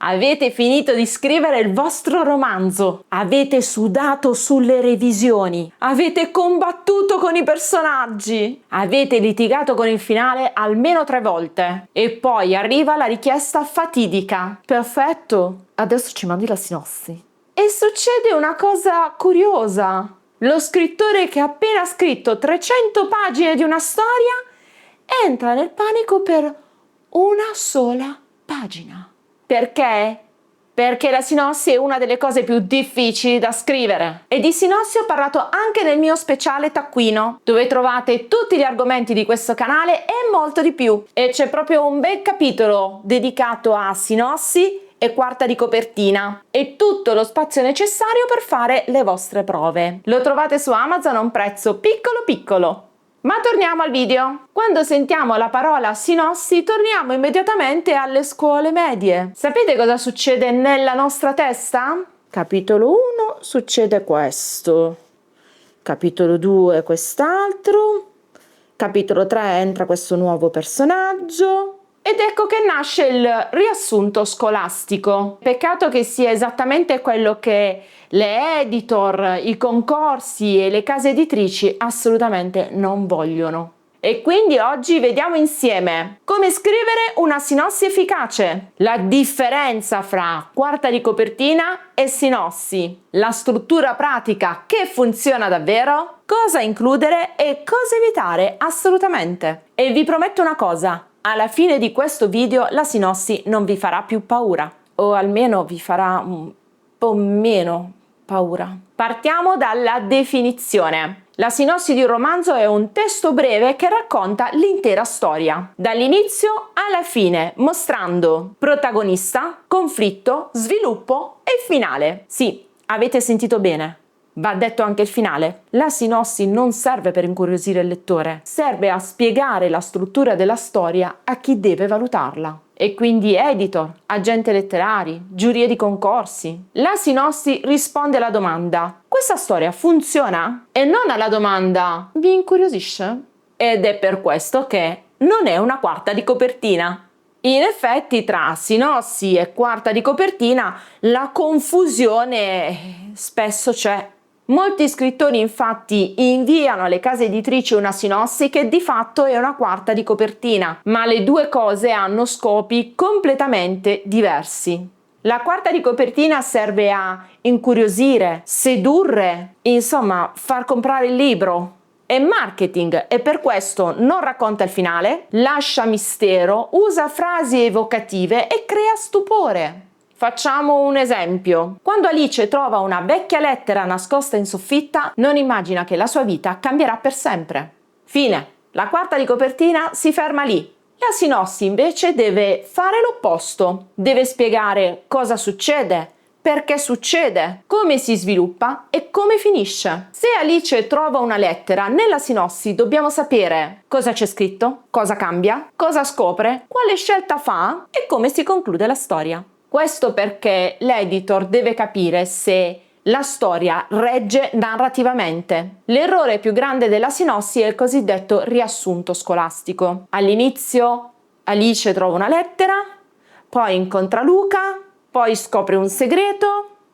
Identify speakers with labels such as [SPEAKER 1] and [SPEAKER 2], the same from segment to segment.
[SPEAKER 1] Avete finito di scrivere il vostro romanzo, avete sudato sulle revisioni, avete combattuto con i personaggi, avete litigato con il finale almeno 3 volte e poi arriva la richiesta fatidica. Perfetto, adesso ci mandi la sinossi. E succede una cosa curiosa. Lo scrittore che ha appena scritto 300 pagine di una storia entra nel panico per una sola pagina. Perché? Perché la sinossi è una delle cose più difficili da scrivere. E di sinossi ho parlato anche nel mio speciale taccuino, dove trovate tutti gli argomenti di questo canale e molto di più. E c'è proprio un bel capitolo dedicato a sinossi e quarta di copertina e tutto lo spazio necessario per fare le vostre prove. Lo trovate su Amazon a un prezzo piccolo piccolo. Ma torniamo al video. Quando sentiamo la parola sinossi, torniamo immediatamente alle scuole medie. Sapete cosa succede nella nostra testa? Capitolo 1 succede questo. Capitolo 2 quest'altro. Capitolo 3 entra questo nuovo personaggio. Ed ecco che nasce il riassunto scolastico. Peccato che sia esattamente quello che le editor, i concorsi e le case editrici assolutamente non vogliono. E quindi oggi vediamo insieme come scrivere una sinossi efficace, la differenza fra quarta di copertina e sinossi, la struttura pratica che funziona davvero, cosa includere e cosa evitare assolutamente. E vi prometto una cosa. Alla fine di questo video la sinossi non vi farà più paura, o almeno vi farà un po' meno paura. Partiamo dalla definizione. La sinossi di un romanzo è un testo breve che racconta l'intera storia, dall'inizio alla fine, mostrando protagonista, conflitto, sviluppo e finale. Sì, avete sentito bene. Va detto anche il finale. La sinossi non serve per incuriosire il lettore, serve a spiegare la struttura della storia a chi deve valutarla. E quindi editor, agenti letterari, giurie di concorsi. La sinossi risponde alla domanda: questa storia funziona? E non alla domanda: vi incuriosisce? Ed è per questo che non è una quarta di copertina. In effetti tra sinossi e quarta di copertina la confusione spesso c'è. Molti scrittori infatti inviano alle case editrici una sinossi che di fatto è una quarta di copertina, ma le due cose hanno scopi completamente diversi. La quarta di copertina serve a incuriosire, sedurre, insomma far comprare il libro. È marketing e per questo non racconta il finale, lascia mistero, usa frasi evocative e crea stupore. Facciamo un esempio. Quando Alice trova una vecchia lettera nascosta in soffitta, non immagina che la sua vita cambierà per sempre. Fine. La quarta di copertina si ferma lì. La sinossi invece deve fare l'opposto. Deve spiegare cosa succede, perché succede, come si sviluppa e come finisce. Se Alice trova una lettera, nella sinossi dobbiamo sapere cosa c'è scritto, cosa cambia, cosa scopre, quale scelta fa e come si conclude la storia. Questo perché l'editor deve capire se la storia regge narrativamente. L'errore più grande della sinossi è il cosiddetto riassunto scolastico. All'inizio Alice trova una lettera, poi incontra Luca, poi scopre un segreto,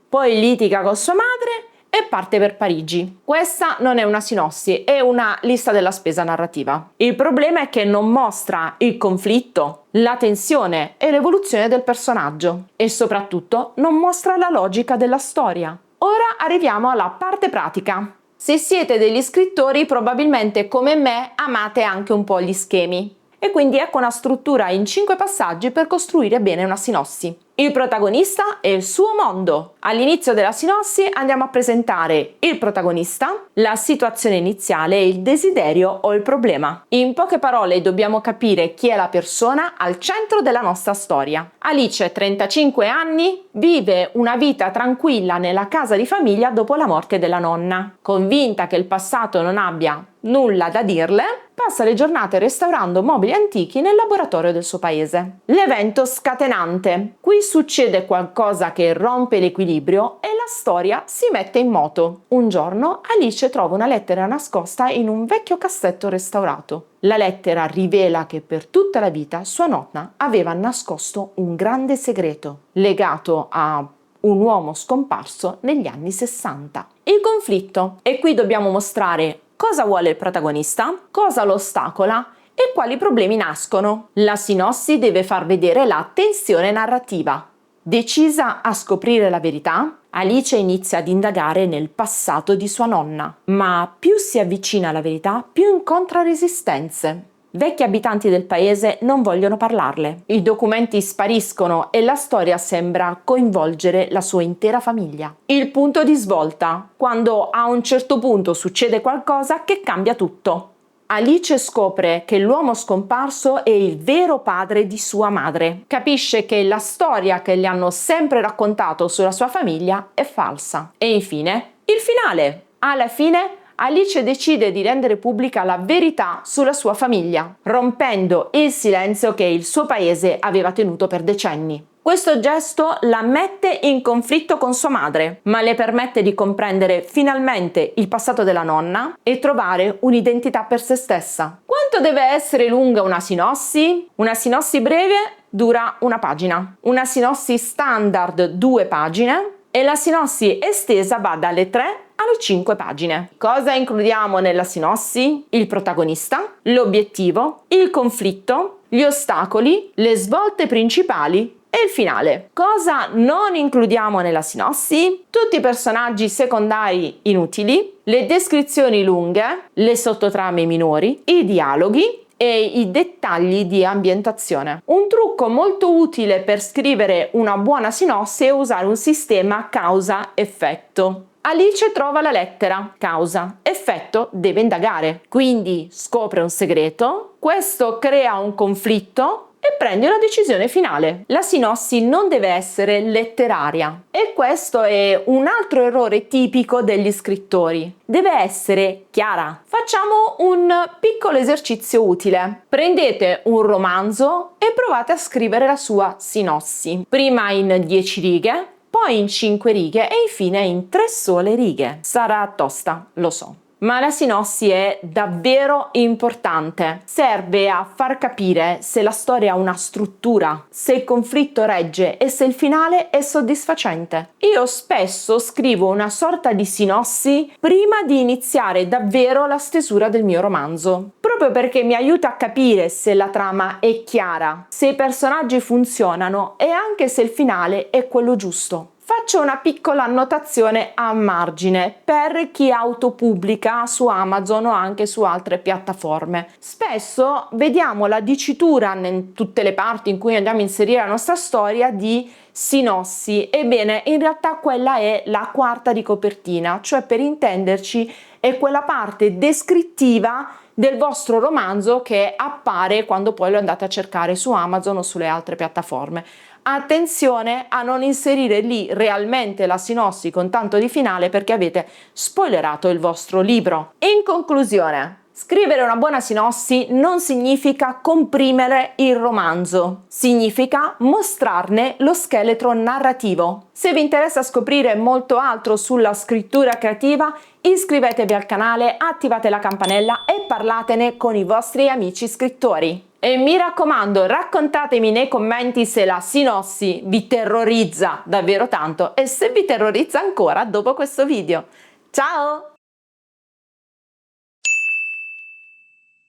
[SPEAKER 1] poi litiga con sua madre e parte per Parigi. Questa non è una sinossi, è una lista della spesa narrativa. Il problema è che non mostra il conflitto, la tensione e l'evoluzione del personaggio e soprattutto non mostra la logica della storia. Ora arriviamo alla parte pratica. Se siete degli scrittori, probabilmente come me amate anche un po' gli schemi. E quindi ecco una struttura in 5 passaggi per costruire bene una sinossi. Il protagonista e il suo mondo. All'inizio della sinossi andiamo a presentare il protagonista, la situazione iniziale, il desiderio o il problema. In poche parole dobbiamo capire chi è la persona al centro della nostra storia. Alice, 35 anni, vive una vita tranquilla nella casa di famiglia dopo la morte della nonna. Convinta che il passato non abbia nulla da dirle, passa le giornate restaurando mobili antichi nel laboratorio del suo paese. L'evento scatenante. Qui succede qualcosa che rompe l'equilibrio e la storia si mette in moto. Un giorno Alice trova una lettera nascosta in un vecchio cassetto restaurato. La lettera rivela che per tutta la vita sua nonna aveva nascosto un grande segreto legato a un uomo scomparso negli anni 60. Il conflitto. E qui dobbiamo mostrare cosa vuole il protagonista, cosa lo ostacola e quali problemi nascono. La sinossi deve far vedere la tensione narrativa. Decisa a scoprire la verità, Alice inizia ad indagare nel passato di sua nonna, ma più si avvicina alla verità, più incontra resistenze. Vecchi abitanti del paese non vogliono parlarle, i documenti spariscono e la storia sembra coinvolgere la sua intera famiglia. Il punto di svolta, quando a un certo punto succede qualcosa che cambia tutto. Alice scopre che l'uomo scomparso è il vero padre di sua madre. Capisce che la storia che le hanno sempre raccontato sulla sua famiglia è falsa. E infine, il finale. Alla fine, Alice decide di rendere pubblica la verità sulla sua famiglia, rompendo il silenzio che il suo paese aveva tenuto per decenni. Questo gesto la mette in conflitto con sua madre, ma le permette di comprendere finalmente il passato della nonna e trovare un'identità per se stessa. Quanto deve essere lunga una sinossi? Una sinossi breve dura una pagina, una sinossi standard 2 pagine e la sinossi estesa va dalle 3 alle 5 pagine. Cosa includiamo nella sinossi? Il protagonista, l'obiettivo, il conflitto, gli ostacoli, le svolte principali e il finale. Cosa non includiamo nella sinossi? Tutti i personaggi secondari inutili, le descrizioni lunghe, le sottotrame minori, i dialoghi e i dettagli di ambientazione. Un trucco molto utile per scrivere una buona sinossi è usare un sistema causa-effetto. Alice trova la lettera, causa, effetto, deve indagare, quindi scopre un segreto, questo crea un conflitto e prende una decisione finale. La sinossi non deve essere letteraria e questo è un altro errore tipico degli scrittori. Deve essere chiara. Facciamo un piccolo esercizio utile. Prendete un romanzo e provate a scrivere la sua sinossi. Prima in 10 righe, poi in 5 righe e infine in 3 sole righe. Sarà tosta, lo so. Ma la sinossi è davvero importante. Serve a far capire se la storia ha una struttura, se il conflitto regge e se il finale è soddisfacente. Io spesso scrivo una sorta di sinossi prima di iniziare davvero la stesura del mio romanzo, proprio perché mi aiuta a capire se la trama è chiara, se i personaggi funzionano e anche se il finale è quello giusto. Faccio una piccola annotazione a margine per chi autopubblica su Amazon o anche su altre piattaforme. Spesso vediamo la dicitura in tutte le parti in cui andiamo a inserire la nostra storia di sinossi. Ebbene, in realtà quella è la quarta di copertina, cioè per intenderci è quella parte descrittiva del vostro romanzo che appare quando poi lo andate a cercare su Amazon o sulle altre piattaforme. Attenzione a non inserire lì realmente la sinossi con tanto di finale perché avete spoilerato il vostro libro. In conclusione, scrivere una buona sinossi non significa comprimere il romanzo, significa mostrarne lo scheletro narrativo. Se vi interessa scoprire molto altro sulla scrittura creativa, iscrivetevi al canale, attivate la campanella e parlatene con i vostri amici scrittori. E mi raccomando, raccontatemi nei commenti se la sinossi vi terrorizza davvero tanto e se vi terrorizza ancora dopo questo video. Ciao!